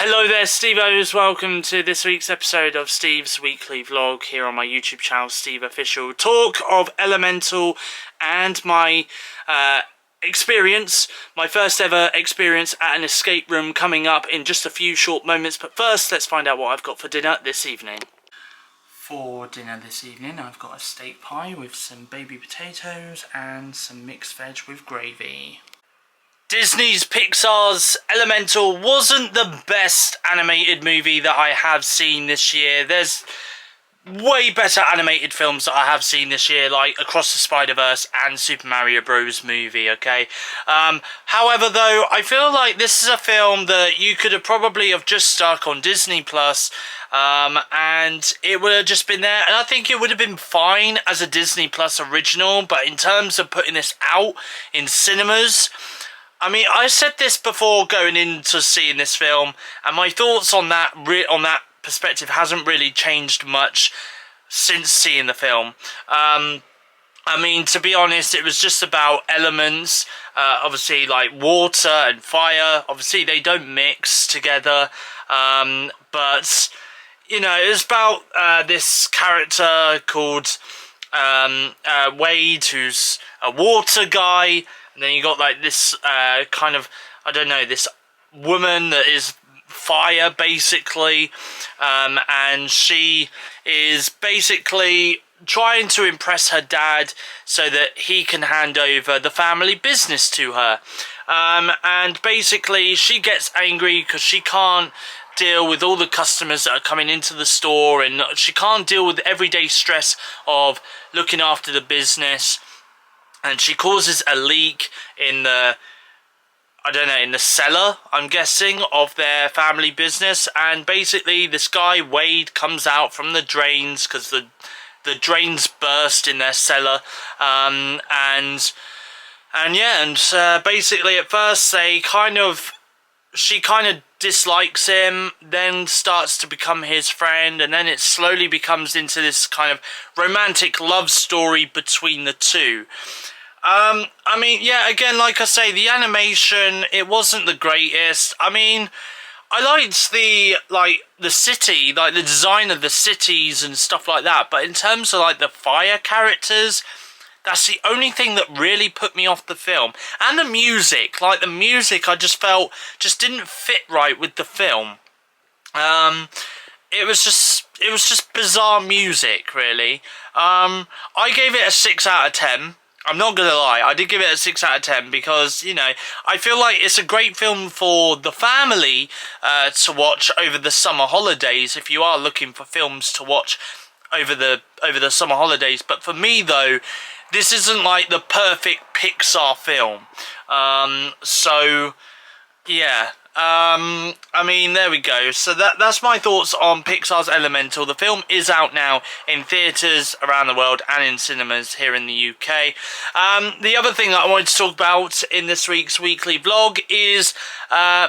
Hello there, Steve-Os. Welcome to this week's episode of Steve's weekly vlog here on my YouTube channel, SteveOfficial. Talk of Elemental and my experience, my first ever experience at an escape room coming up in just a few short moments. But first, let's find out what I've got for dinner this evening. For dinner this evening, I've got a steak pie with some baby potatoes and some mixed veg with gravy. Disney's Pixar's Elemental wasn't the best animated movie that I have seen this year. There's way better animated films that I have seen this year, like Across the Spider-Verse and Super Mario Bros. Movie, okay? However, though, I feel like this is a film that you could have probably have just stuck on Disney Plus, and it would have just been there, and I think it would have been fine as a Disney Plus original, but in terms of putting this out in cinemas, I mean, I said this before going into seeing this film, and my thoughts on that perspective hasn't really changed much since seeing the film. I mean, to be honest, it was just about elements, obviously like water and fire. Obviously, they don't mix together, but, you know, it was about this character called Wade, who's a water guy. And then you got like this kind of, I don't know, this woman that is fire basically, and she is basically trying to impress her dad so that he can hand over the family business to her, and basically she gets angry because she can't deal with all the customers that are coming into the store, and she can't deal with the everyday stress of looking after the business. And she causes a leak in the, I don't know, in the cellar, I'm guessing, of their family business. And basically this guy, Wade, comes out from the drains because the drains burst in their cellar. Basically at first she kind of dislikes him, then starts to become his friend, and then it slowly becomes into this kind of romantic love story between the two. I mean, yeah, again, like I say, the animation, it wasn't the greatest. I mean, I liked the city, like the design of the cities and stuff like that, but in terms of like the fire characters, that's the only thing that really put me off the film. And the music, like the music, I just felt just didn't fit right with the film. It was just bizarre music, really. I gave it a 6 out of 10. I'm not gonna lie, I did give it a 6 out of 10 because, you know, I feel like it's a great film for the family to watch over the summer holidays, if you are looking for films to watch over the summer holidays. But for me, though, this isn't like the perfect Pixar film. So, yeah. I mean, there we go. So that's my thoughts on Pixar's Elemental. The film is out now in theatres around the world and in cinemas here in the UK. The other thing that I wanted to talk about in this week's weekly vlog is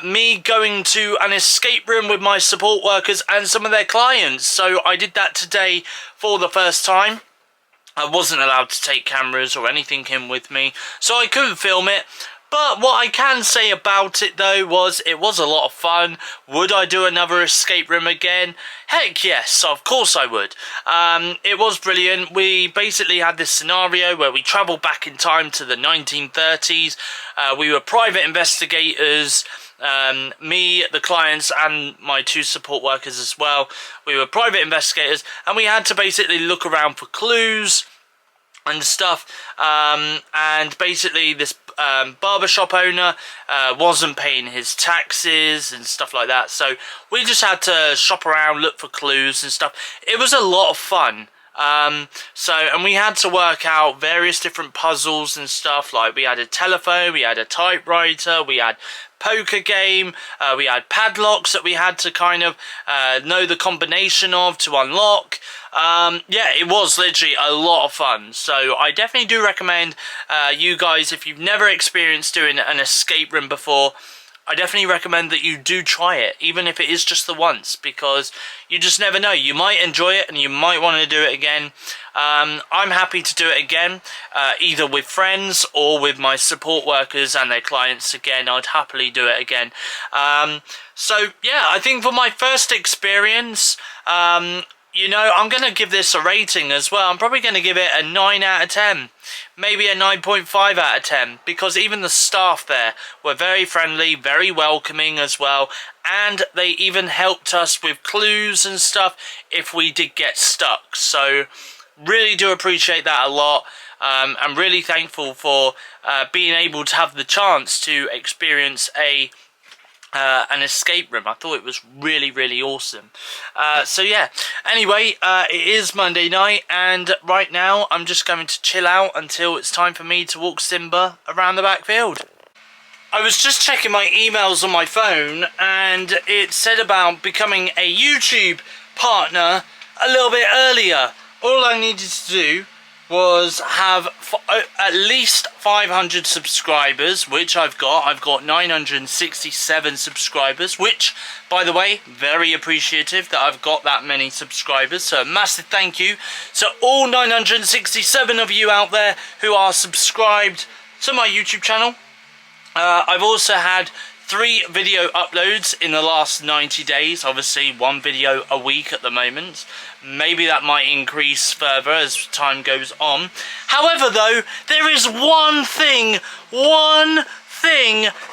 me going to an escape room with my support workers and some of their clients. So I did that today for the first time. I wasn't allowed to take cameras or anything in with me, so I couldn't film it. But what I can say about it, though, was it was a lot of fun. Would I do another escape room again? Heck yes, of course I would. It was brilliant. We basically had this scenario where we travelled back in time to the 1930s. We were private investigators. Me, the clients, and my 2 support workers as well. We were private investigators, and we had to basically look around for clues and stuff, and basically this barbershop owner wasn't paying his taxes and stuff like that, so we just had to shop around, look for clues and stuff. It was a lot of fun. And we had to work out various different puzzles and stuff, like we had a telephone, we had a typewriter, we had poker game, we had padlocks that we had to kind of know the combination of to unlock. Yeah, it was literally a lot of fun, so I definitely do recommend you guys, if you've never experienced doing an escape room before, I definitely recommend that you do try it, even if it is just the once, because you just never know. You might enjoy it and you might want to do it again. I'm happy to do it again, either with friends or with my support workers and their clients again. I'd happily do it again. So yeah, I think for my first experience, you know, I'm going to give this a rating as well. I'm probably going to give it a 9 out of 10. Maybe a 9.5 out of 10. Because even the staff there were very friendly, very welcoming as well. And they even helped us with clues and stuff if we did get stuck. So, really do appreciate that a lot. I'm really thankful for being able to have the chance to experience an escape room. I thought it was really, really awesome. So yeah, anyway, it is Monday night, and right now I'm just going to chill out until it's time for me to walk Simba around the backfield. I was just checking my emails on my phone, and it said about becoming a YouTube partner a little bit earlier. All I needed to do was have at least 500 subscribers, which I've got. I've got 967 subscribers, which, by the way, very appreciative that I've got that many subscribers. So a massive thank you to all 967 of you out there who are subscribed to my YouTube channel. I've also had 3 video uploads in the last 90 days. Obviously 1 video a week at the moment. Maybe that might increase further as time goes on. However though, there is one thing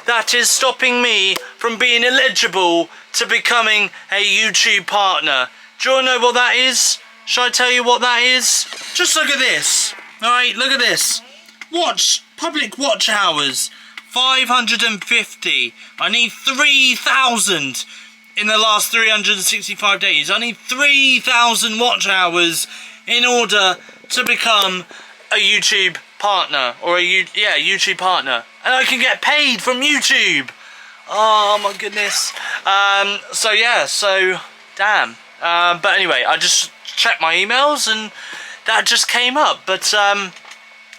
that is stopping me from being eligible to becoming a YouTube partner. Do you want to know what that is? Shall I tell you what that is? Just look at this. Alright, look at this. Public watch hours. 550. I need 3,000 in the last 365 days. I need 3,000 watch hours in order to become a YouTube partner, or YouTube partner, and I can get paid from YouTube. Oh my goodness. So yeah, damn. But anyway, I just checked my emails and that just came up. But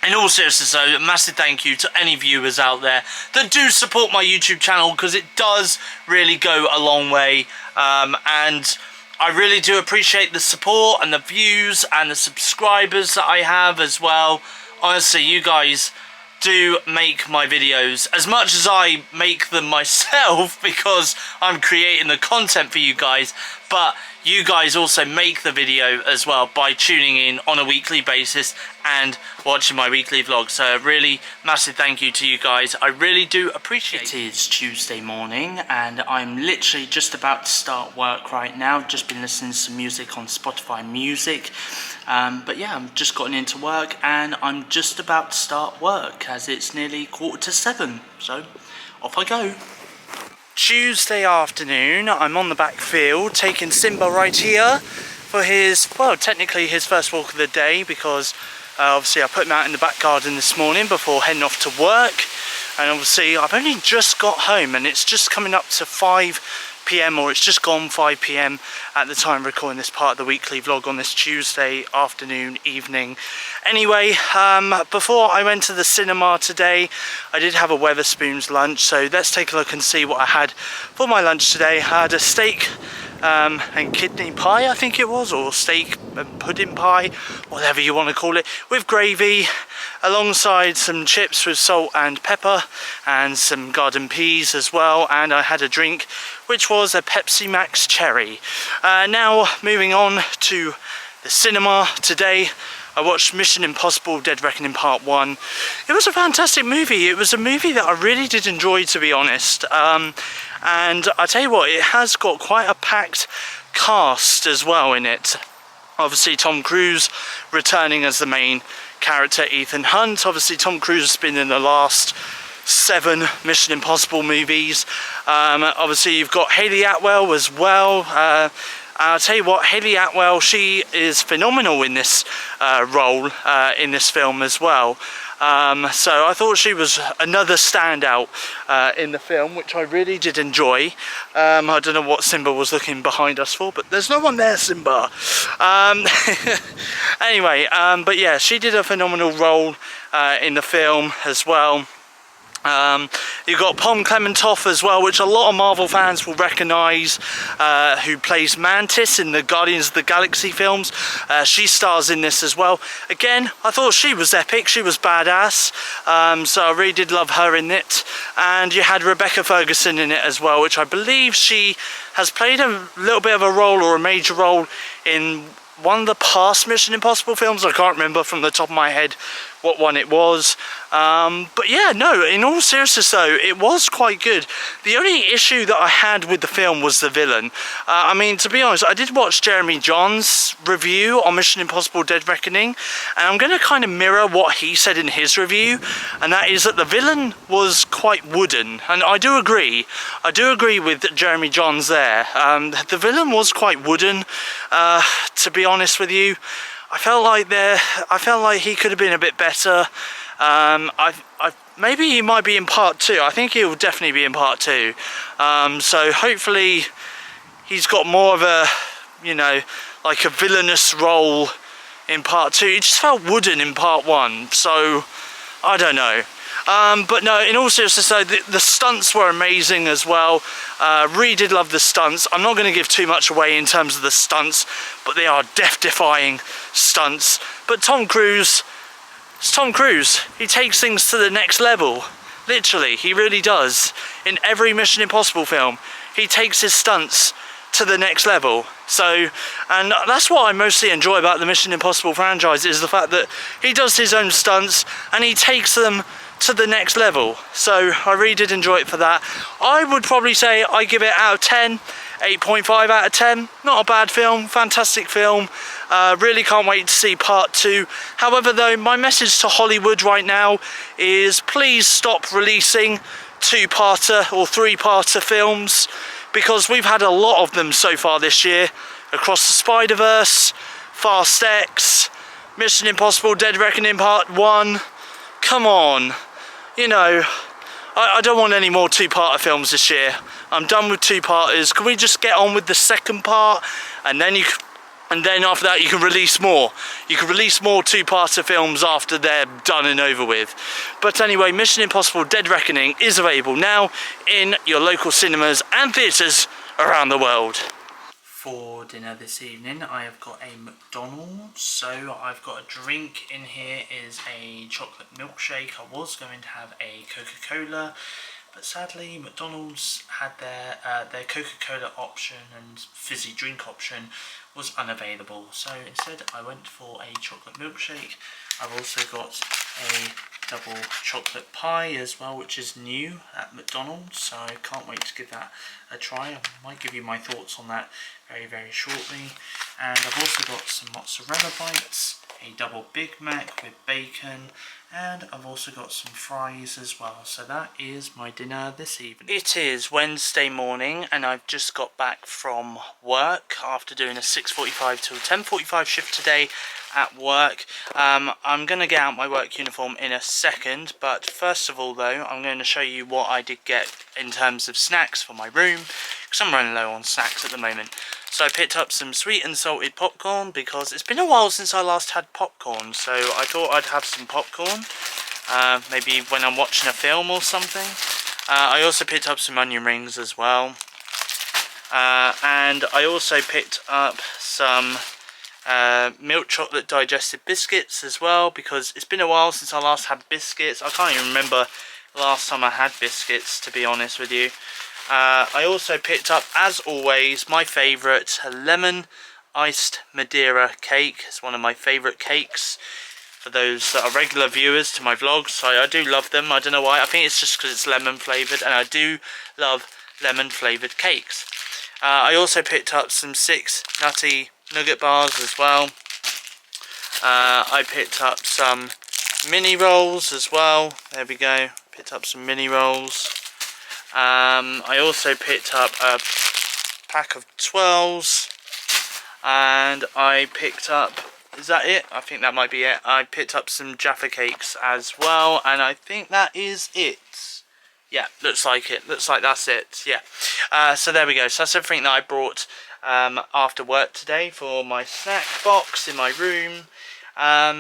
in all seriousness though, a massive thank you to any viewers out there that do support my YouTube channel, because it does really go a long way, and I really do appreciate the support and the views and the subscribers that I have as well. Honestly, you guys do make my videos as much as I make them myself, because I'm creating the content for you guys, but you guys also make the video as well by tuning in on a weekly basis and watching my weekly vlog. So a really massive thank you to you guys. I really do appreciate it. It is Tuesday morning and I'm literally just about to start work right now. Just been listening to some music on Spotify Music. But yeah, I'm just gotten into work and I'm just about to start work as it's nearly 7:15. So off I go. Tuesday afternoon, I'm on the backfield taking Simba right here for his, well, technically his first walk of the day, because obviously I put him out in the back garden this morning before heading off to work, and obviously I've only just got home and it's just coming up to 5 p.m, or it's just gone 5 p.m. at the time of recording this part of the weekly vlog on this Tuesday afternoon, evening. Anyway, before I went to the cinema today, I did have a Wetherspoons lunch, so let's take a look and see what I had for my lunch today. I had a steak and kidney pie, I think it was, or steak and pudding pie, whatever you want to call it, with gravy, alongside some chips with salt and pepper and some garden peas as well, and I had a drink which was a Pepsi Max Cherry. Now moving on to the cinema today, I watched Mission Impossible Dead Reckoning Part 1. It was a fantastic movie. It was a movie that I really did enjoy, to be honest. And I tell you what, it has got quite a packed cast as well in it. Obviously Tom Cruise returning as the main character, Ethan Hunt. Obviously Tom Cruise has been in the last 7 Mission Impossible movies. Obviously you've got Hayley Atwell as well. I'll tell you what, Hayley Atwell, she is phenomenal in this role in this film as well. So I thought she was another standout in the film, which I really did enjoy. I don't know what Simba was looking behind us for, but there's no one there, Simba. Anyway, but yeah, she did a phenomenal role in the film as well. You've got Pom Klementoff as well, which a lot of Marvel fans will recognise, who plays Mantis in the Guardians of the Galaxy films. She stars in this as well. Again, I thought she was epic, she was badass, so I really did love her in it. And you had Rebecca Ferguson in it as well, which I believe she has played a little bit of a role, or a major role, in one of the past Mission Impossible films. I can't remember from the top of my head what one it was, but yeah, no, in all seriousness though, it was quite good. The only issue that I had with the film was the villain. I mean, to be honest, I did watch Jeremy John's review on Mission Impossible Dead Reckoning, and I'm going to kind of mirror what he said in his review, and that is that the villain was quite wooden, and I do agree with Jeremy Johns there. The villain was quite wooden, to be honest with you. I felt like he could have been a bit better. Maybe he might be in part 2. I think he will definitely be in part 2. So hopefully he's got more of a, you know, like a villainous role in part 2. He just felt wooden in part 1. So I don't know. But no, in all seriousness though, the stunts were amazing as well. Really did love the stunts. I'm not going to give too much away in terms of the stunts, but they are death-defying stunts. But Tom Cruise, it's Tom Cruise. He takes things to the next level. Literally, he really does. In every Mission Impossible film, he takes his stunts to the next level. So, and that's what I mostly enjoy about the Mission Impossible franchise, is the fact that he does his own stunts and he takes them to the next level. So I really did enjoy it for that. I would probably say I give it out of 10, 8.5 out of 10. Not a bad film, fantastic film. Really can't wait to see part 2. However though, my message to Hollywood right now is please stop releasing 2-parter or 3-parter films, because we've had a lot of them so far this year. Across the Spider-Verse, Fast X, Mission Impossible Dead Reckoning Part 1. Come on. You know, I don't want any more 2-parter films this year. I'm done with 2-parters. Can we just get on with the second part, and then after that you can release more. You can release more 2-parter films after they're done and over with. But anyway, Mission Impossible Dead Reckoning is available now in your local cinemas and theatres around the world. For dinner this evening, I have got a McDonald's. So I've got a drink in here, is a chocolate milkshake. I was going to have a Coca-Cola, but sadly McDonald's had their Coca-Cola option and fizzy drink option was unavailable. So instead I went for a chocolate milkshake. I've also got a double chocolate pie as well, which is new at McDonald's, so I can't wait to give that a try. I might give you my thoughts on that very shortly. And I've also got some mozzarella bites, a double Big Mac with bacon, and I've also got some fries as well. So that is my dinner this evening. It is Wednesday morning and I've just got back from work after doing a 6:45 till 10:45 shift today at work. I'm going to get out my work uniform in a second, but first of all though, I'm going to show you what I did get in terms of snacks for my room, because I'm running low on snacks at the moment. So I picked up some sweet and salted popcorn, because it's been a while since I last had popcorn, so I thought I'd have some popcorn, maybe when I'm watching a film or something. I also picked up some onion rings as well, and I also picked up some milk chocolate digestive biscuits as well, because it's been a while since I last had biscuits. I can't even remember the last time I had biscuits, to be honest with you. I also picked up, as always, my favourite lemon iced Madeira cake. It's one of my favourite cakes for those that are regular viewers to my vlogs. I do love them. I don't know why. I think it's just because it's lemon flavoured, and I do love lemon flavoured cakes. I also picked up some 6 nutty nugget bars as well. I picked up some mini rolls as well. There we go. Picked up some mini rolls. I also picked up a pack of 12s, and I picked up, is that it? I think that might be it. I picked up some Jaffa cakes as well, and I think that is it. Yeah, looks like it. Looks like that's it. Yeah. So there we go. So that's everything that I brought after work today for my snack box in my room.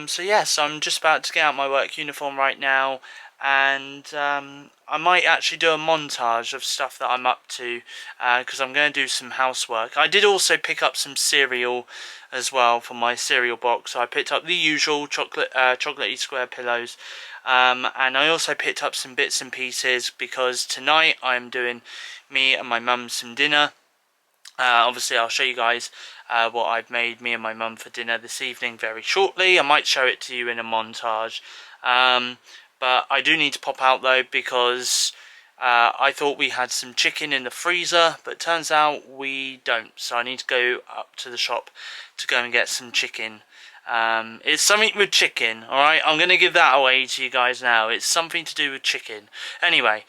So yes, I'm just about to get out my work uniform right now and I might actually do a montage of stuff that I'm up to, because I'm going to do some housework. I did also pick up some cereal as well for my cereal box. So I picked up the usual chocolatey square pillows, and I also picked up some bits and pieces because tonight I'm doing me and my mum some dinner. Obviously I'll show you guys what I've made me and my mum for dinner this evening very shortly. I might show it to you in a montage, but I do need to pop out though because I thought we had some chicken in the freezer, but turns out we don't, so I need to go up to the shop to go and get some chicken. It's something with chicken, alright? I'm going to give that away to you guys now. It's something to do with chicken. Anyway,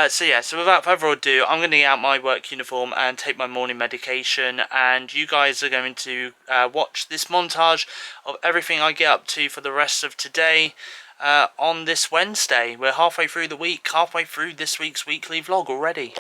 so without further ado, I'm going to get out my work uniform and take my morning medication, and you guys are going to watch this montage of everything I get up to for the rest of today on this Wednesday. We're halfway through the week, halfway through this week's weekly vlog already.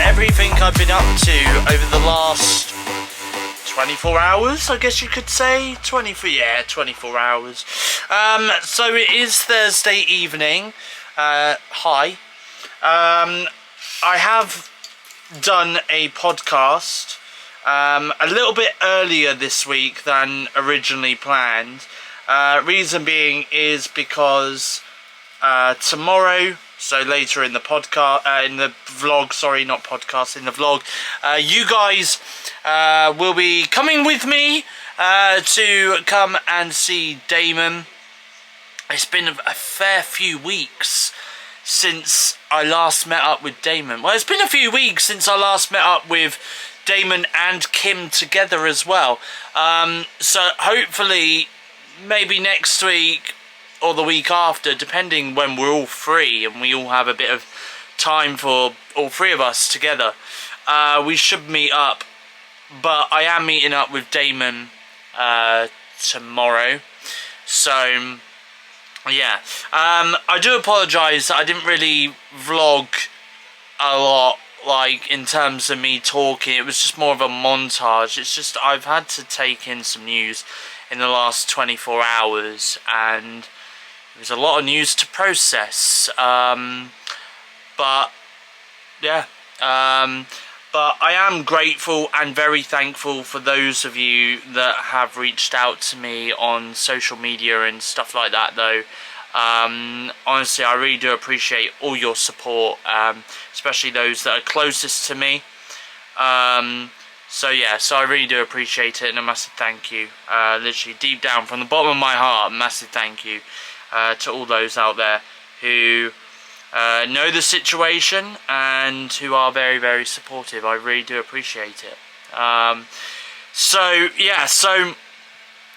everything I've been up to over the last 24 hours, I guess you could say. 24 hours. So it is Thursday evening. Hi. I have done a podcast a little bit earlier this week than originally planned. Reason being is because tomorrow, so later in the podcast, in the vlog, sorry, not podcast, in the vlog, you guys will be coming with me to come and see Damon. It's been a fair few weeks since I last met up with Damon. Well, it's been a few weeks since I last met up with Damon and Kim together as well. So hopefully, maybe next week or the week after, depending when we're all free and we all have a bit of time for all three of us together, we should meet up. But I am meeting up with Damon tomorrow. So yeah, I do apologise that I didn't really vlog a lot, like in terms of me talking. It was just more of a montage. It's just I've had to take in some news in the last 24 hours, and there's a lot of news to process. But yeah, but I am grateful and very thankful for those of you that have reached out to me on social media and stuff like that, though. Honestly, I really do appreciate all your support, especially those that are closest to me. So yeah, so I really do appreciate it, and a massive thank you. Literally deep down from the bottom of my heart, a massive thank you to all those out there who know the situation and who are very, very supportive. I really do appreciate it. So yeah, so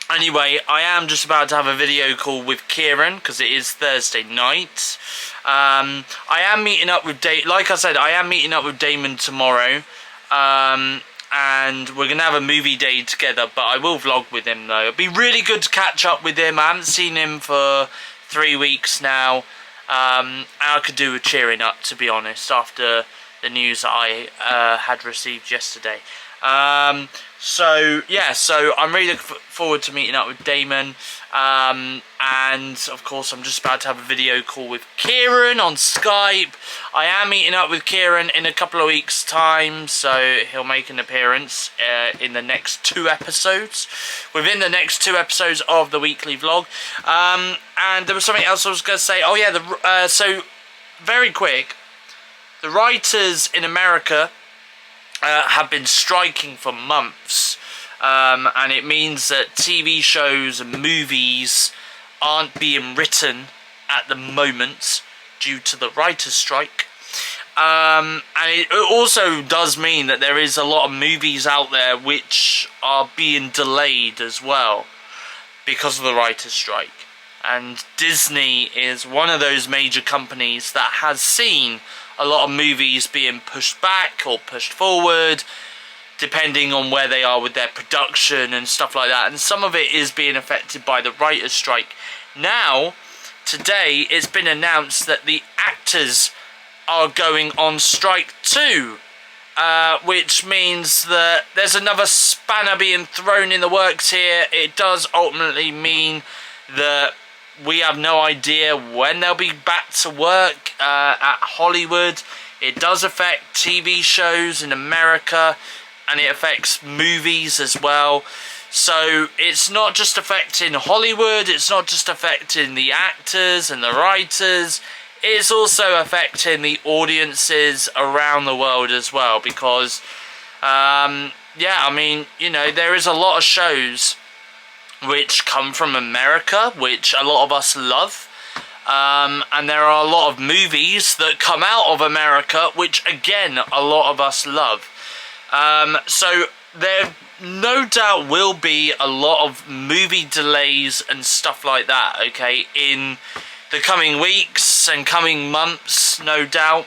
anyway, I am just about to have a video call with Kieran because it is Thursday night. I am meeting up with like I said, I am meeting up with Damon tomorrow, and we're gonna have a movie day together. But I will vlog with him though. It'll be really good to catch up with him. I haven't seen him for 3 weeks now. And I could do with cheering up, to be honest, after the news that I had received yesterday. So yeah, so I'm really looking forward to meeting up with Damon, and of course I'm just about to have a video call with Kieran on Skype. I am meeting up with Kieran in a couple of weeks time, so he'll make an appearance in the next 2 episodes, within the next 2 episodes of the weekly vlog. And there was something else I was going to say. Oh yeah, so very quick, the writers in America have been striking for months, and it means that TV shows and movies aren't being written at the moment due to the writer's strike. And it also does mean that there is a lot of movies out there which are being delayed as well because of the writer's strike. And Disney is one of those major companies that has seen a lot of movies being pushed back or pushed forward, depending on where they are with their production and stuff like that. And some of it is being affected by the writer's strike. Now, today, it's been announced that the actors are going on strike too, which means that there's another spanner being thrown in the works here. It does ultimately mean that we have no idea when they'll be back to work at Hollywood. It does affect TV shows in America, and it affects movies as well. So it's not just affecting Hollywood, it's not just affecting the actors and the writers, it's also affecting the audiences around the world as well, because yeah, I mean, you know, there is a lot of shows which come from America, which a lot of us love, and there are a lot of movies that come out of America, which again, a lot of us love. So there no doubt will be a lot of movie delays and stuff like that, okay, in the coming weeks and coming months, no doubt.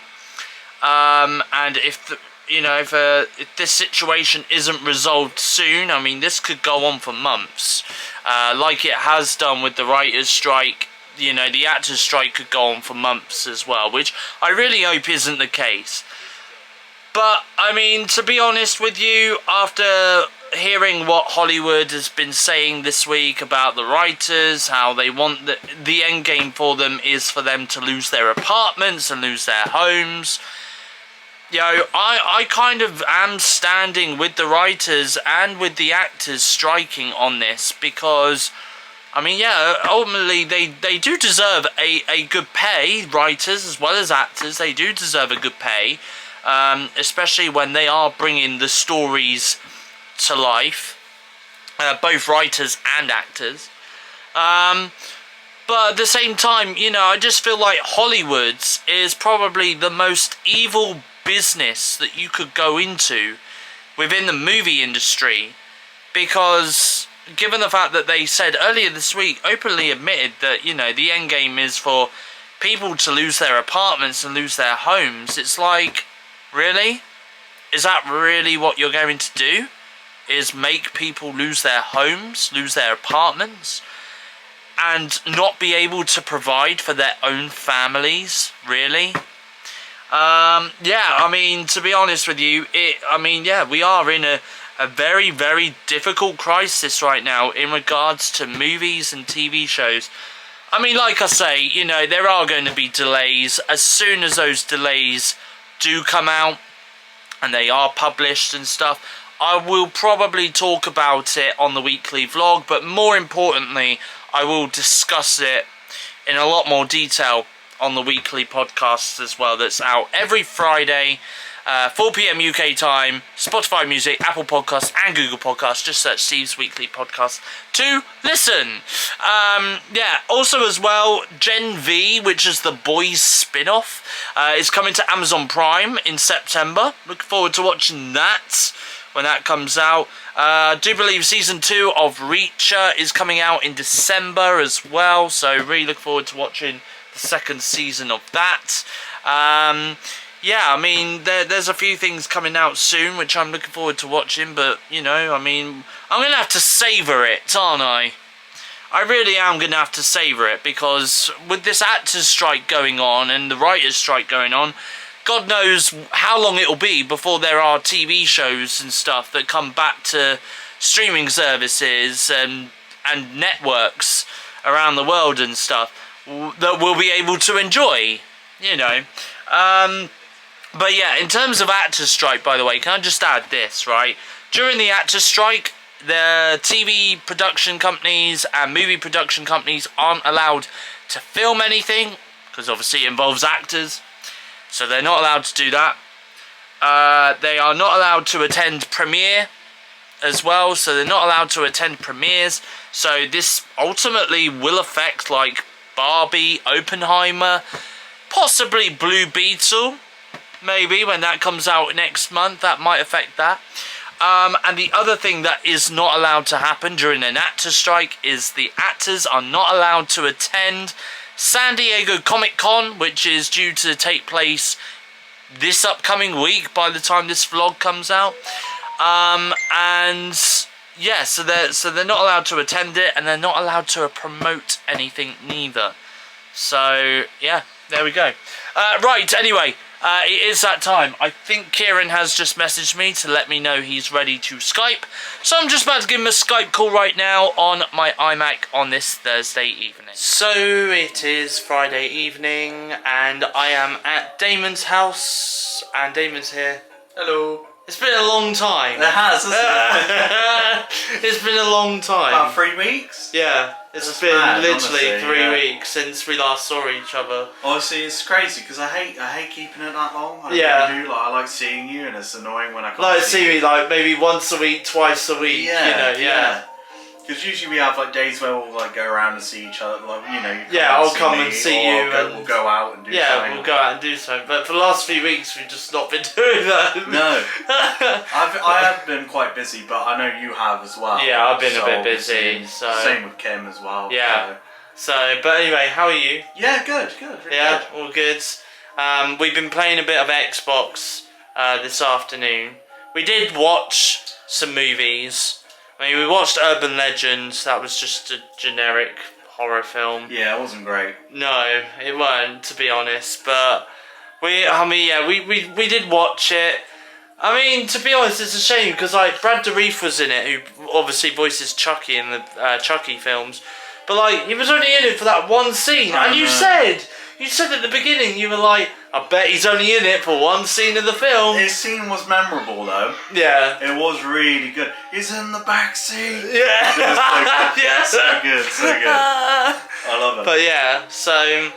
And if if this situation isn't resolved soon, I mean, this could go on for months, like it has done with the writers' strike. You know, the actors' strike could go on for months as well, which I really hope isn't the case. But, I mean, to be honest with you, after hearing what Hollywood has been saying this week about the writers, how they want the end game for them is for them to lose their apartments and lose their homes. You know, I kind of am standing with the writers and with the actors striking on this because, I mean, yeah, ultimately they do deserve a good pay, writers as well as actors, they do deserve a good pay, especially when they are bringing the stories to life, both writers and actors. But at the same time, you know, I just feel like Hollywood's is probably the most evil business that you could go into within the movie industry, because given the fact that they said earlier this week, openly admitted that, you know, the end game is for people to lose their apartments and lose their homes, it's like, really? Is that really what you're going to do? Is make people lose their homes, lose their apartments, and not be able to provide for their own families, really? Yeah, I mean, to be honest with you, yeah, we are in a very, very difficult crisis right now in regards to movies and TV shows. I mean, like I say, you know, there are going to be delays. As soon as those delays do come out and they are published and stuff, I will probably talk about it on the weekly vlog, but more importantly, I will discuss it in a lot more detail on the weekly podcast as well, that's out every Friday, 4 PM UK time, Spotify Music, Apple Podcasts and Google Podcasts. Just search Steve's Weekly Podcast to listen. Yeah, also as well, Gen V, which is the Boys spin-off, is coming to Amazon Prime in September. Looking forward to watching that when that comes out. I do believe season 2 of Reacher is coming out in December as well, so really look forward to watching the second season of that. Yeah, I mean, there's a few things coming out soon which I'm looking forward to watching, but, you know, I mean, I'm going to have to savour it, aren't I? I really am going to have to savour it, because with this actors' strike going on and the writers' strike going on, God knows how long it'll be before there are TV shows and stuff that come back to streaming services and networks around the world and stuff that we'll be able to enjoy, you know. But yeah, in terms of actors' strike, by the way, can I just add this, right? During the actors' strike, the TV production companies and movie production companies aren't allowed to film anything, because obviously it involves actors, so they're not allowed to do that. They are not allowed to attend premiere as well, so they're not allowed to attend premieres. So this ultimately will affect, like, Barbie, Oppenheimer, possibly Blue Beetle, maybe when that comes out next month, that might affect that. And the other thing that is not allowed to happen during an actors' strike is the actors are not allowed to attend San Diego Comic-Con, which is due to take place this upcoming week by the time this vlog comes out. And yeah, so they're not allowed to attend it, and they're not allowed to promote anything neither. So yeah, there we go. Right, anyway, it is that time. I think Kieran has just messaged me to let me know he's ready to Skype, so I'm just about to give him a Skype call right now on my iMac on this Thursday evening. So it is Friday evening and I am at Damon's house, and Damon's here. Hello. It's been a long time. It has, hasn't it? It's been a long time. About 3 weeks? Yeah. It's been mad, literally honestly, 3 weeks since we last saw each other. Honestly, it's crazy because I hate keeping it that long. I really do. Like, I like seeing you, and it's annoying when I can't like see me like maybe once a week, twice a week. Yeah, you know, yeah. Because usually we have like days where we'll like go around and see each other. Like, you know, you I'll come and see you, and we'll go out and do something. Yeah, we'll go out and do something. But for the last few weeks, we've just not been doing that. No, I have been quite busy, but I know you have as well. Yeah, I've been a bit busy. So same with Kim as well. Yeah. So, but anyway, how are you? Yeah, good. Really yeah, good. All good. We've been playing a bit of Xbox this afternoon. We did watch some movies. I mean, we watched Urban Legends. That was just a generic horror film. Yeah, it wasn't great. No, it weren't, to be honest. But we did watch it. I mean, to be honest, it's a shame because like Brad Dourif was in it, who obviously voices Chucky in the Chucky films, but like he was only in it for that one scene, and you said at the beginning you were like, I bet he's only in it for one scene of the film. His scene was memorable though. Yeah, it was really good. He's in the back seat. Yeah, so good, so good. I love it. But yeah, so.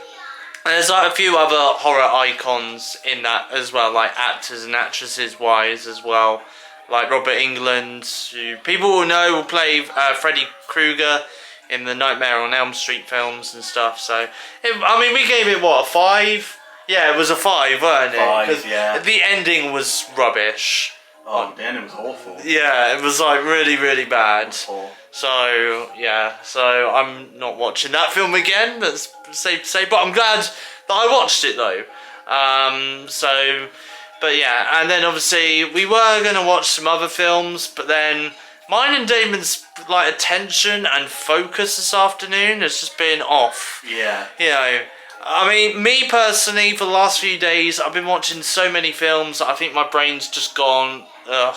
There's like a few other horror icons in that as well, like actors and actresses wise as well, like Robert Englund, who people will know will play Freddy Krueger in the Nightmare on Elm Street films and stuff. So, I mean, we gave it what, a 5? Yeah, it was a 5, weren't it? 5, yeah. The ending was rubbish. Oh, the ending was awful. Yeah, it was like really, really bad. Awful. So yeah, so I'm not watching that film again. That's safe to say, but I'm glad that I watched it though. But yeah, and then obviously we were gonna watch some other films, but then mine and Damon's like attention and focus this afternoon has just been off. Yeah. You know, I mean, me personally, for the last few days, I've been watching so many films that I think my brain's just gone, ugh.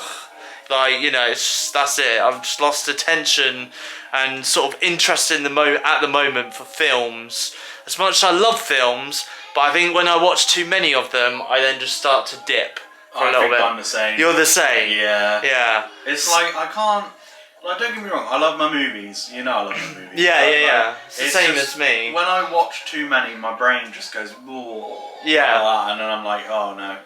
Like, you know, it's just, that's it. I've just lost attention and sort of interest in at the moment for films. As much as I love films, but I think when I watch too many of them, I then just start to dip for a little bit. I'm the same. You're the same? Yeah. Yeah. It's like, I can't, like, don't get me wrong, I love my movies. You know I love my movies. Yeah. It's the same as me. When I watch too many, my brain just goes, whoa. Yeah. And then I'm like, oh no.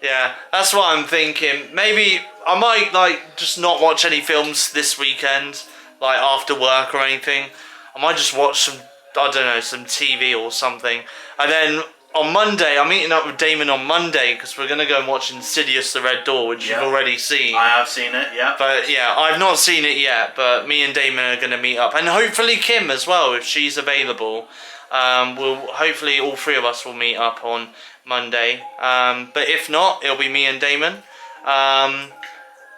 Yeah, that's what I'm thinking. Maybe I might like just not watch any films this weekend, like after work or anything. I might just watch some, I don't know, some TV or something. And then on Monday, I'm meeting up with Damon on Monday because we're going to go and watch Insidious the Red Door, which you've already seen. I have seen it, yeah. But yeah, I've not seen it yet, but me and Damon are going to meet up. And hopefully Kim as well, if she's available. Hopefully all three of us will meet up on Monday, but if not, it'll be me and Damon,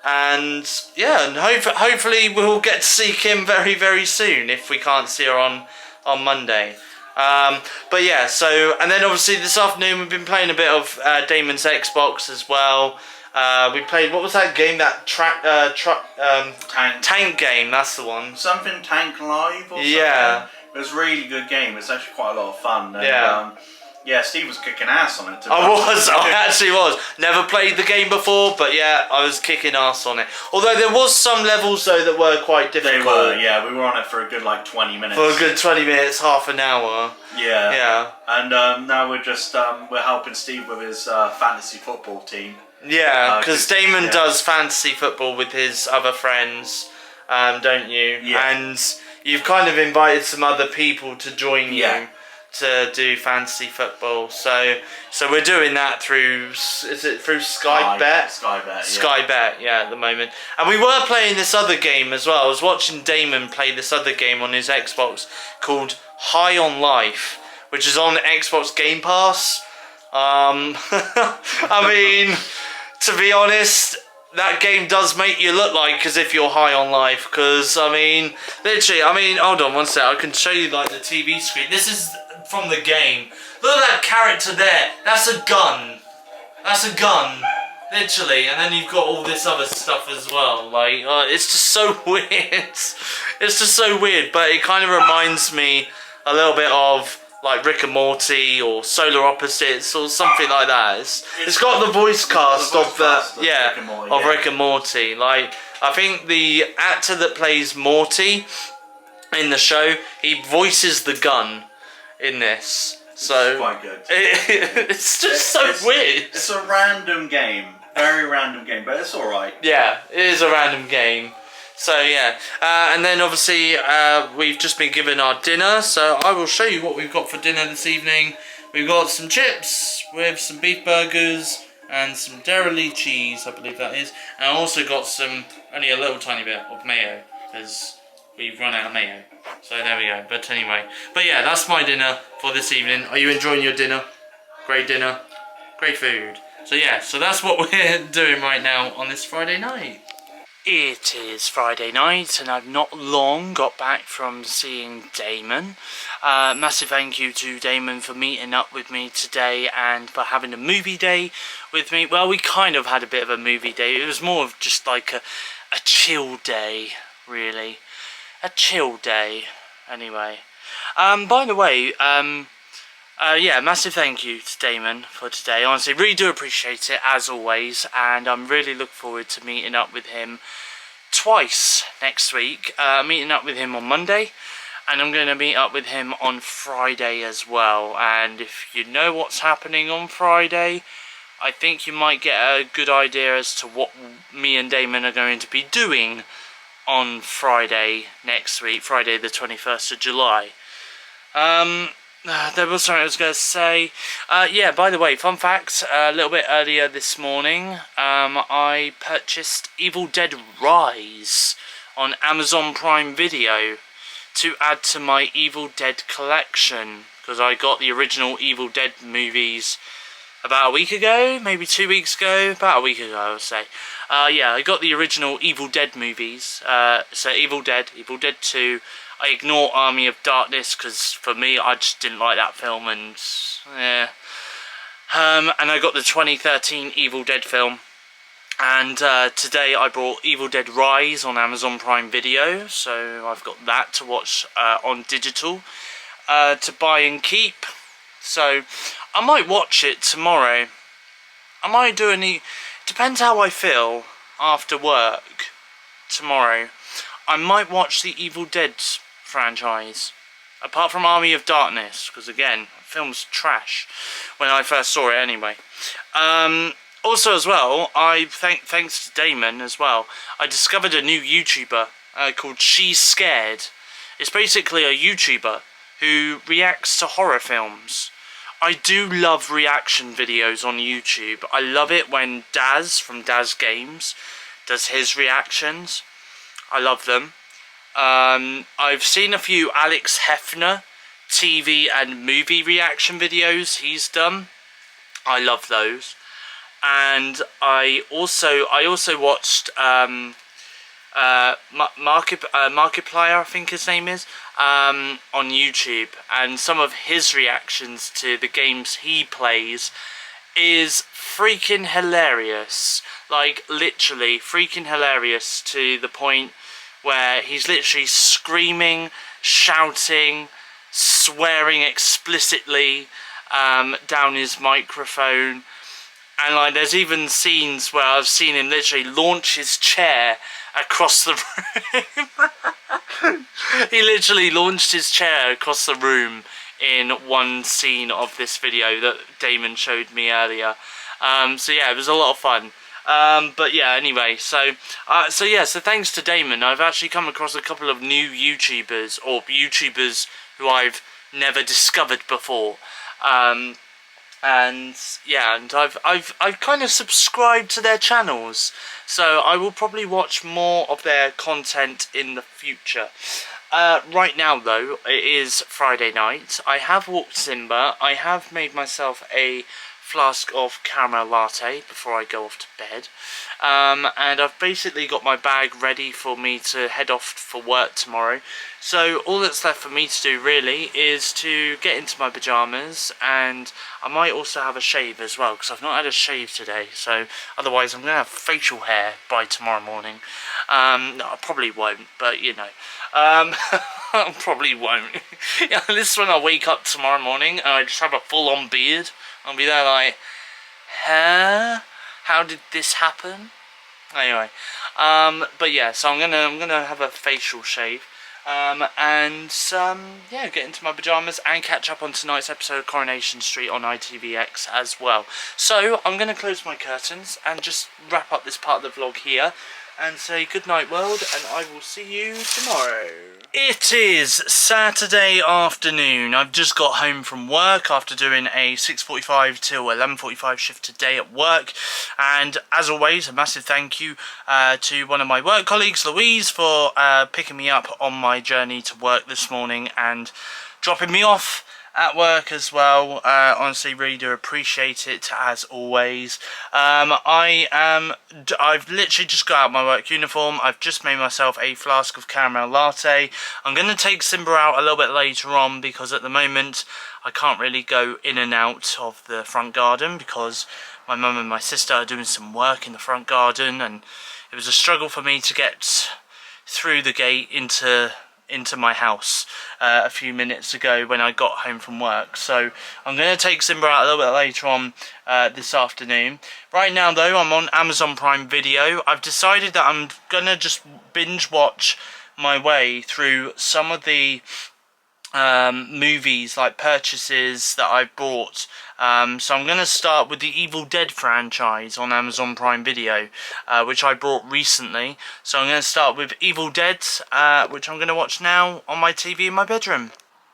and yeah, and hopefully we'll get to see Kim very, very soon if we can't see her on Monday. But yeah, so, and then obviously this afternoon we've been playing a bit of Damon's Xbox as well. We played, what was that game, that tank game, that's the one. Something Tank Live or something? Yeah. It was a really good game. It's actually quite a lot of fun. And, yeah. Steve was kicking ass on it. I actually was. Never played the game before, but yeah, I was kicking ass on it. Although there was some levels though that were quite difficult. They were, yeah. We were on it for a good like 20 minutes. For a good 20 minutes, half an hour. Yeah. Yeah. And now we're just we're helping Steve with his fantasy football team. Yeah, because Damon does fantasy football with his other friends, don't you? Yeah. And you've kind of invited some other people to join you to do fantasy football. So we're doing that through, is it through Sky Bet? Sky Bet, yeah. Sky Bet, yeah, at the moment. And we were playing this other game as well. I was watching Damon play this other game on his Xbox called High on Life, which is on Xbox Game Pass. I mean, to be honest, that game does make you look like as if you're high on life, because, I mean, literally, hold on one sec, I can show you, like, the TV screen. This is from the game. Look at that character there. That's a gun. That's a gun. Literally. And then you've got all this other stuff as well. Like, it's just so weird. It's just so weird, but it kind of reminds me a little bit of like Rick and Morty or Solar Opposites or something like that. It's got the voice cast of Rick and Morty. Like, I think the actor that plays Morty in the show, he voices the gun in this. So it's quite good. It's just weird. It's a random game, very random game, but it's all right. Yeah, it is a random game. So yeah, and then obviously we've just been given our dinner, so I will show you what we've got for dinner this evening. We've got some chips with some beef burgers and some dairy cheese, I believe that is, and I also got only a little tiny bit of mayo, because we've run out of mayo. So there we go, but anyway. But yeah, that's my dinner for this evening. Are you enjoying your dinner? Great dinner, great food. So yeah, so that's what we're doing right now on this Friday night. It is Friday night and I've not long got back from seeing Damon. Massive thank you to Damon for meeting up with me today and for having a movie day with me. Well, we kind of had a bit of a movie day. It was more of just like a chill day, really. A chill day, anyway. By the way, yeah, massive thank you to Damon for today. Honestly, really do appreciate it, as always, and I'm really looking forward to meeting up with him twice next week. Meeting up with him on Monday, and I'm going to meet up with him on Friday as well. And if you know what's happening on Friday, I think you might get a good idea as to what me and Damon are going to be doing on Friday next week, Friday the 21st of July. There was something I was going to say. Yeah, by the way, fun fact, a little bit earlier this morning, I purchased Evil Dead Rise on Amazon Prime Video to add to my Evil Dead collection, because I got the original Evil Dead movies about a week ago, maybe 2 weeks ago, about a week ago I would say. Yeah, I got the original Evil Dead movies, so Evil Dead 2, I ignore Army of Darkness because for me I just didn't like that film, and yeah. And I got the 2013 Evil Dead film, and today I bought Evil Dead Rise on Amazon Prime Video, so I've got that to watch on digital to buy and keep. So I might watch it tomorrow. I might do depends how I feel after work tomorrow. I might watch the Evil Dead franchise, apart from Army of Darkness, because again, the film's trash when I first saw it anyway. Also as well, thanks to Damon as well, I discovered a new YouTuber called She's Scared. It's basically a YouTuber who reacts to horror films. I do love reaction videos on YouTube. I love it when Daz from Daz Games does his reactions. I love them. I've seen a few Alex Hefner TV and movie reaction videos he's done. I love those. And I also watched Markiplier, I think his name is, on YouTube, and some of his reactions to the games he plays is freaking hilarious. Like, literally freaking hilarious, to the point where he's literally screaming, shouting, swearing explicitly down his microphone. And like, there's even scenes where I've seen him literally launch his chair across the room. He literally launched his chair across the room in one scene of this video that Damon showed me earlier. So yeah, it was a lot of fun. But yeah, anyway, so thanks to Damon, I've actually come across a couple of new YouTubers, or YouTubers who I've never discovered before. And yeah, and I've kind of subscribed to their channels, so I will probably watch more of their content in the future. Right now though, it is Friday night. I have walked Simba. I have made myself a flask of caramel latte before I go off to bed, and I've basically got my bag ready for me to head off for work tomorrow. So all that's left for me to do really is to get into my pyjamas, and I might also have a shave as well, because I've not had a shave today, so otherwise I'm going to have facial hair by tomorrow morning. No, I probably won't, but you know, I probably won't. Yeah, this is when I wake up tomorrow morning and I just have a full-on beard. I'll be there like, huh? How did this happen? Anyway, but yeah, so I'm gonna have a facial shave, and yeah, get into my pyjamas and catch up on tonight's episode of Coronation Street on ITVX as well. So I'm gonna close my curtains and just wrap up this part of the vlog here and say good night world, and I will see you tomorrow. It is Saturday afternoon. I've just got home from work after doing a 6:45 till 11:45 shift today at work, and as always, a massive thank you to one of my work colleagues, Louise, for picking me up on my journey to work this morning and dropping me off at work as well. Honestly, really do appreciate it as always. I've literally just got out my work uniform. I've just made myself a flask of caramel latte. I'm going to take Simba out a little bit later on because at the moment I can't really go in and out of the front garden because my mum and my sister are doing some work in the front garden, and it was a struggle for me to get through the gate into my house a few minutes ago when I got home from work. So I'm going to take Simba out a little bit later on this afternoon. Right now though, I'm on Amazon Prime Video. I've decided that I'm going to just binge watch my way through some of the movies, like purchases that I've bought. So I'm going to start with the Evil Dead franchise on Amazon Prime Video, which I bought recently. So I'm going to start with Evil Dead, which I'm going to watch now on my TV in my bedroom.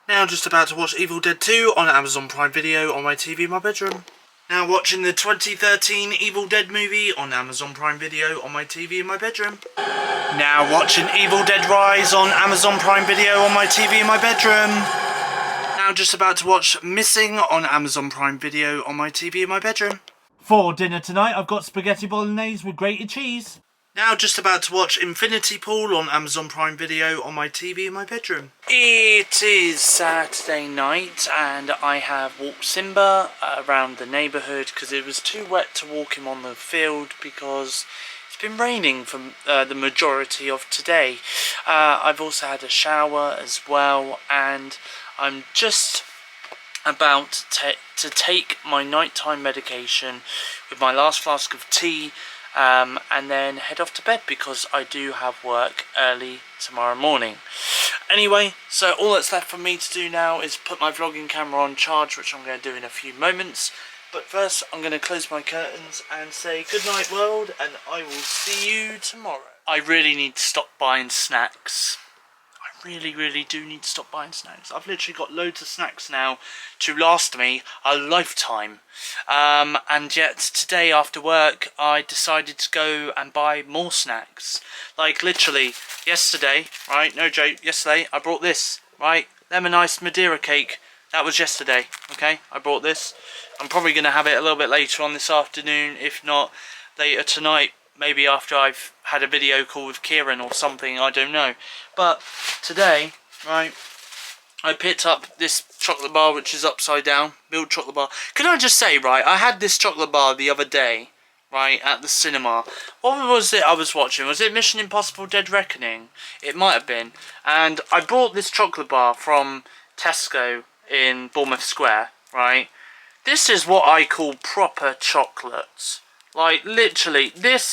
Now just about to watch Evil Dead 2 on Amazon Prime Video on my TV in my bedroom. Now watching the 2013 Evil Dead movie on Amazon Prime Video on my TV in my bedroom. Now watching Evil Dead Rise on Amazon Prime Video on my TV in my bedroom. Now just about to watch Missing on Amazon Prime Video on my TV in my bedroom. For dinner tonight I've got spaghetti bolognese with grated cheese. Now just about to watch Infinity Pool on Amazon Prime Video on my TV in my bedroom. It is Saturday night and I have walked Simba around the neighbourhood because it was too wet to walk him on the field because it's been raining for the majority of today. I've also had a shower as well, and I'm just about to take my nighttime medication with my last flask of tea, and then head off to bed because I do have work early tomorrow morning. Anyway, so all that's left for me to do now is put my vlogging camera on charge, which I'm going to do in a few moments. But first I'm going to close my curtains and say good night world, and I will see you tomorrow. I really need to stop buying snacks. I really do need to stop buying snacks. I've literally got loads of snacks now to last me a lifetime. And yet today after work I decided to go and buy more snacks. Like literally yesterday, right, no joke, yesterday I brought this, right, lemon iced Madeira cake. That was yesterday, okay, I bought this. I'm probably going to have it a little bit later on this afternoon, if not later tonight. Maybe after I've had a video call with Kieran or something, I don't know. But today, right, I picked up this chocolate bar which is upside down, milk chocolate bar. Can I just say, right, I had this chocolate bar the other day, right, at the cinema. What was it I was watching? Was it Mission Impossible Dead Reckoning? It might have been. And I bought this chocolate bar from Tesco in Bournemouth Square, right? This is what I call proper chocolate. Like literally, this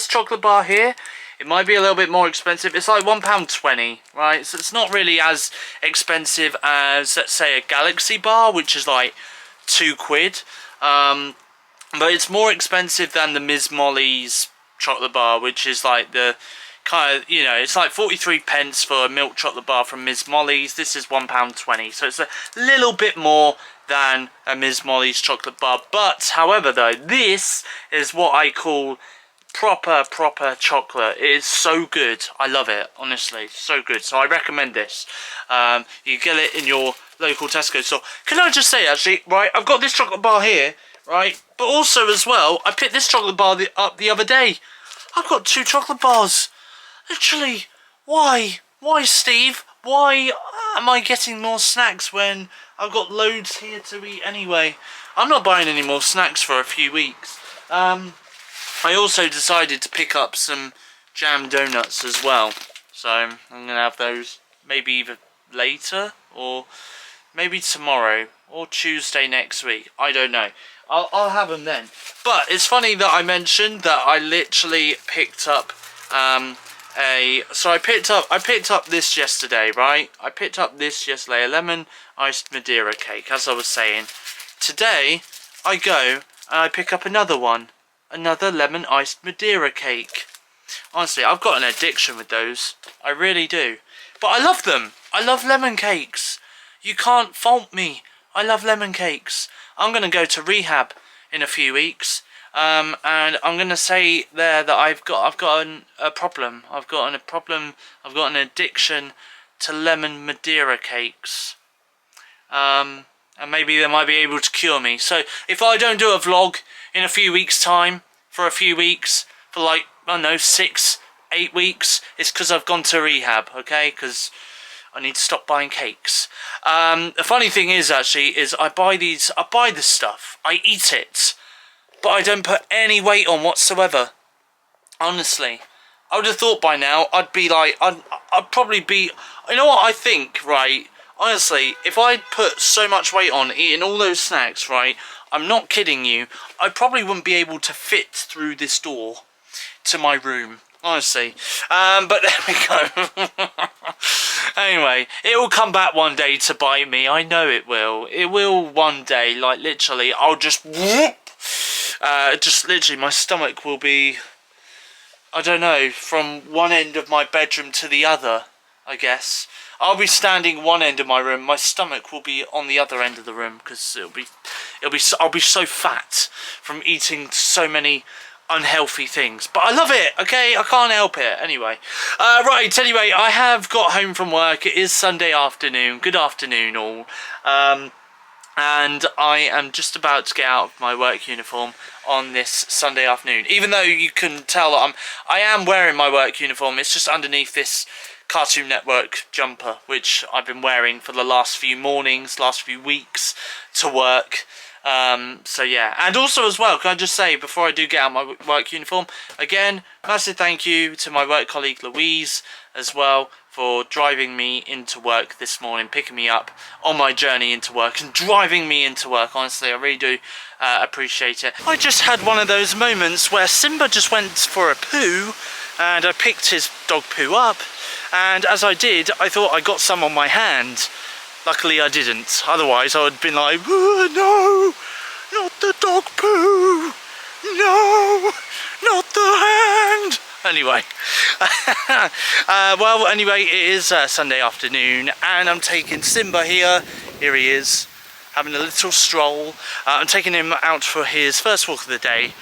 chocolate bar here, it might be a little bit more expensive. It's like £1.20, right? So it's not really as expensive as, let's say, a Galaxy bar, which is like £2. But it's more expensive than the Ms. Molly's chocolate bar, which is like the kind of, you know, it's like 43p for a milk chocolate bar from Ms. Molly's. This is £1.20, so it's a little bit more than a Ms. Molly's chocolate bar. But however though, this is what I call proper chocolate. It is so good. I love it, honestly, so good. So I recommend this. You get it in your local Tesco store. Can I just say, actually, right, I've got this chocolate bar here, right, but also as well, I picked this chocolate bar up the other day. I've got 2 chocolate bars. Literally, why Steve? Why am I getting more snacks when I've got loads here to eat anyway? I'm not buying any more snacks for a few weeks. I also decided to pick up some jam donuts as well. So I'm going to have those maybe either later or maybe tomorrow or Tuesday next week. I don't know. I'll have them then. But it's funny that I mentioned that I literally picked up so I picked up this yesterday, right? I picked up this yesterday, a lemon iced Madeira cake, as I was saying. Today I go and I pick up another one, another lemon iced Madeira cake. Honestly, I've got an addiction with those. I really do. But I love them. I love lemon cakes. You can't fault me. I love lemon cakes. I'm going to go to rehab in a few weeks. And I'm going to say there that I've got a problem. I've got an addiction to lemon Madeira cakes. and maybe they might be able to cure me. So if I don't do a vlog in a few weeks' time, for a few weeks, for like, I don't know, 6, 8 weeks, it's because I've gone to rehab, okay? Because I need to stop buying cakes. The funny thing is, actually, is I buy this stuff, I eat it, but I don't put any weight on whatsoever. Honestly. I would have thought by now I'd be like, I'd probably be, you know what I think, right? Honestly, if I put so much weight on eating all those snacks, right, I'm not kidding you, I probably wouldn't be able to fit through this door to my room, honestly. But there we go. Anyway, it will come back one day to bite me. I know it will. It will one day, like literally, I'll just literally my stomach will be, I don't know, from one end of my bedroom to the other, I guess. I'll be standing one end of my room, my stomach will be on the other end of the room, because I'll be so fat from eating so many unhealthy things. But I love it, okay? I can't help it. Anyway, anyway, I have got home from work. It is Sunday afternoon. Good afternoon, all. And I am just about to get out of my work uniform on this Sunday afternoon. Even though you can tell that I am wearing my work uniform, it's just underneath this Cartoon Network jumper, which I've been wearing for the last few mornings, last few weeks to work. So yeah, and also as well, can I just say, before I do get out my work uniform, again, massive thank you to my work colleague Louise as well for driving me into work this morning, picking me up on my journey into work and driving me into work. Honestly, I really do appreciate it. I just had one of those moments where Simba just went for a poo, and I picked his dog poo up, and as I did, I thought I got some on my hand. Luckily I didn't, otherwise I would have been like, no, not the dog poo, no, not the hand. Anyway, well, anyway, it is Sunday afternoon, and I'm taking Simba here he is, having a little stroll. I'm taking him out for his first walk of the day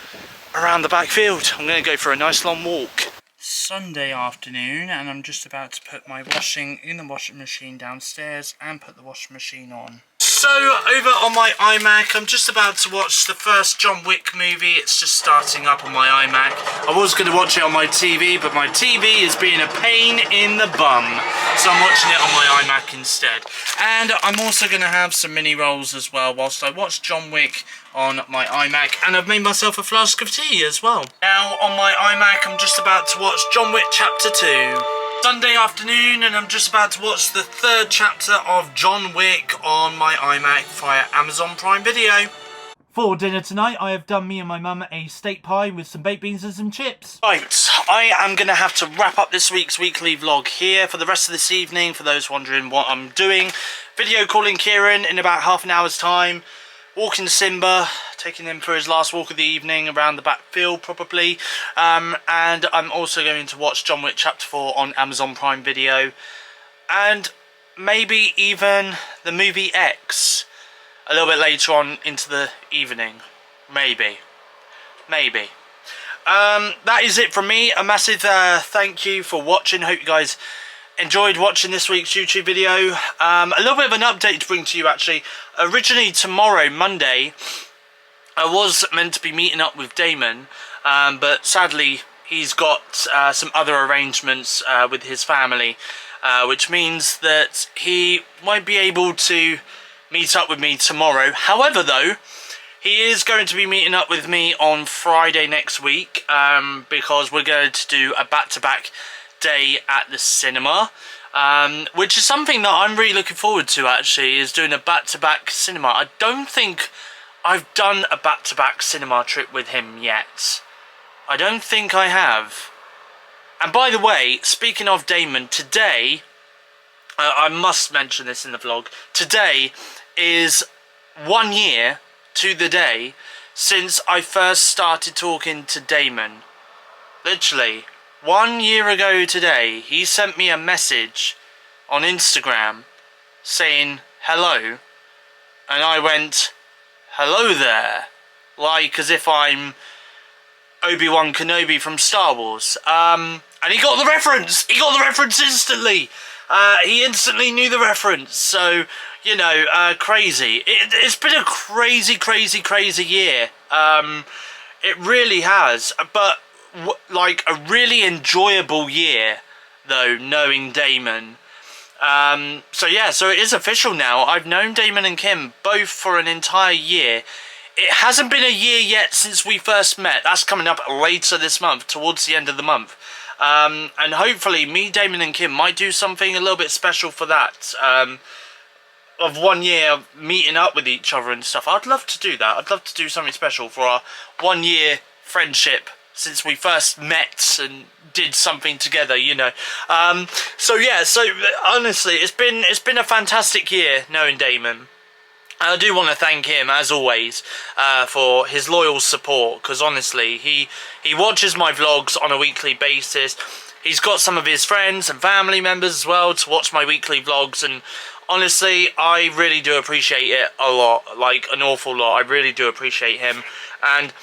around the back field. I'm going to go for a nice long walk. Sunday afternoon, and I'm just about to put my washing in the washing machine downstairs and put the washing machine on. So over on my iMac, I'm just about to watch the first John Wick movie. It's just starting up on my iMac. I was going to watch it on my TV, but my TV is being a pain in the bum, so I'm watching it on my iMac instead. And I'm also going to have some mini rolls as well whilst I watch John Wick on my iMac, and I've made myself a flask of tea as well. Now on my iMac, I'm just about to watch John Wick Chapter 2. Sunday afternoon, and I'm just about to watch the 3rd chapter of John Wick on my iMac via Amazon Prime Video. For dinner tonight, I have done me and my mum a steak pie with some baked beans and some chips. Right, I am going to have to wrap up this week's weekly vlog here for the rest of this evening. For those wondering what I'm doing, video calling Kieran in about half an hour's time. Walking Simba, taking him for his last walk of the evening around the back field probably, and I'm also going to watch John Wick Chapter 4 on Amazon Prime Video, and maybe even the movie X a little bit later on into the evening. Maybe. That is it from me. A massive thank you for watching. Hope you guys enjoyed watching this week's YouTube video. A little bit of an update to bring to you actually. Originally tomorrow, Monday, I was meant to be meeting up with Damon, but sadly he's got some other arrangements with his family, which means that he won't be able to meet up with me tomorrow. However though, he is going to be meeting up with me on Friday next week, because we're going to do a back-to-back day at the cinema, which is something that I'm really looking forward to actually, is doing a back-to-back cinema. I don't think I've done a back-to-back cinema trip with him yet. I don't think I have. And by the way, speaking of Damon, today, I must mention this in the vlog, today is 1 year to the day since I first started talking to Damon. Literally 1 year ago today, he sent me a message on Instagram saying hello, and I went, hello there, like as if I'm Obi-Wan Kenobi from Star Wars. And he got the reference instantly. he instantly knew the reference. So, you know, crazy. It's been a crazy year. It really has. But, like, a really enjoyable year, though, knowing Damon. So yeah, so it is official now. I've known Damon and Kim both for an entire year. It hasn't been a year yet since we first met. That's coming up later this month, towards the end of the month. And hopefully me, Damon and Kim might do something a little bit special for that. Of 1 year meeting up with each other and stuff. I'd love to do that. I'd love to do something special for our 1 year friendship since we first met and did something together, you know. So yeah, so honestly, it's been a fantastic year knowing Damon. I do want to thank him, as always, for his loyal support, because honestly, he watches my vlogs on a weekly basis. He's got some of his friends and family members as well to watch my weekly vlogs, and honestly, I really do appreciate it a lot, like an awful lot. I really do appreciate him, and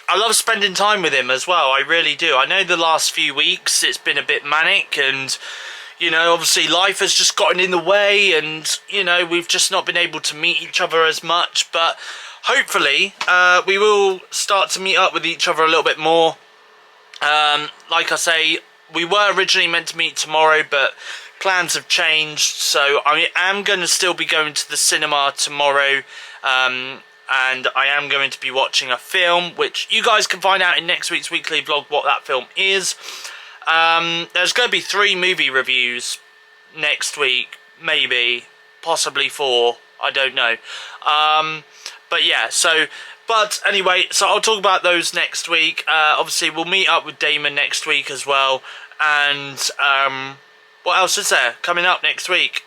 I love spending time with him as well. I really do. I know the last few weeks it's been a bit manic, and you know, obviously life has just gotten in the way, and you know, we've just not been able to meet each other as much, but hopefully we will start to meet up with each other a little bit more. Like I say, we were originally meant to meet tomorrow, but plans have changed, so I am going to still be going to the cinema tomorrow, and I am going to be watching a film, which you guys can find out in next week's weekly vlog what that film is. There's going to be 3 movie reviews next week, maybe, possibly 4, I don't know. But yeah, so, but anyway, so I'll talk about those next week. Obviously, we'll meet up with Damon next week as well, and what else is there coming up next week?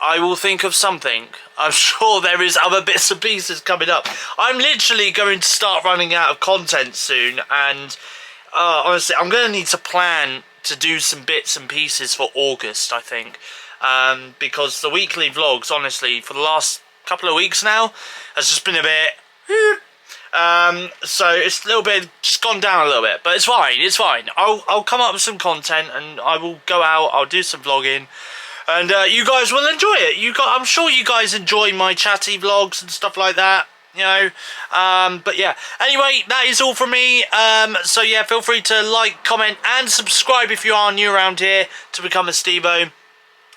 I will think of something. I'm sure there is other bits and pieces coming up. I'm literally going to start running out of content soon, and honestly, I'm going to need to plan to do some bits and pieces for August, I think. Because the weekly vlogs, honestly, for the last couple of weeks now, has just been a bit... so it's a little bit, just gone down a little bit, but it's fine. I'll come up with some content, and I will go out, I'll do some vlogging, and you guys will enjoy it. I'm sure you guys enjoy my chatty vlogs and stuff like that, you know. But yeah, anyway, that is all from me. So yeah, feel free to like, comment and subscribe if you are new around here to become a Stevo.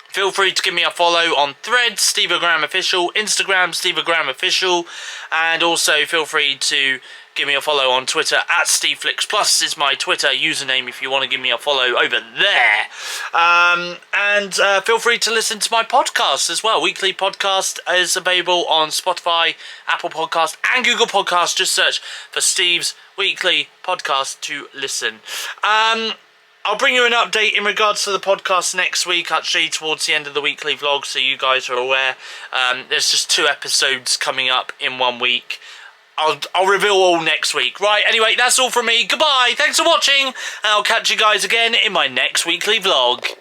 Feel free to give me a follow on Threads, SteveOfficial, Instagram, SteveOfficial, and also feel free to give me a follow on Twitter at SteveFlixPlus is my Twitter username if you want to give me a follow over there. And feel free to listen to my podcast as well. Weekly podcast is available on Spotify, Apple Podcast, and Google Podcast. Just search for Steve's Weekly Podcast to listen. I'll bring you an update in regards to the podcast next week, actually, towards the end of the weekly vlog, so you guys are aware. There's just 2 episodes coming up in 1 week. I'll reveal all next week. Right, anyway, that's all from me. Goodbye, thanks for watching, and I'll catch you guys again in my next weekly vlog.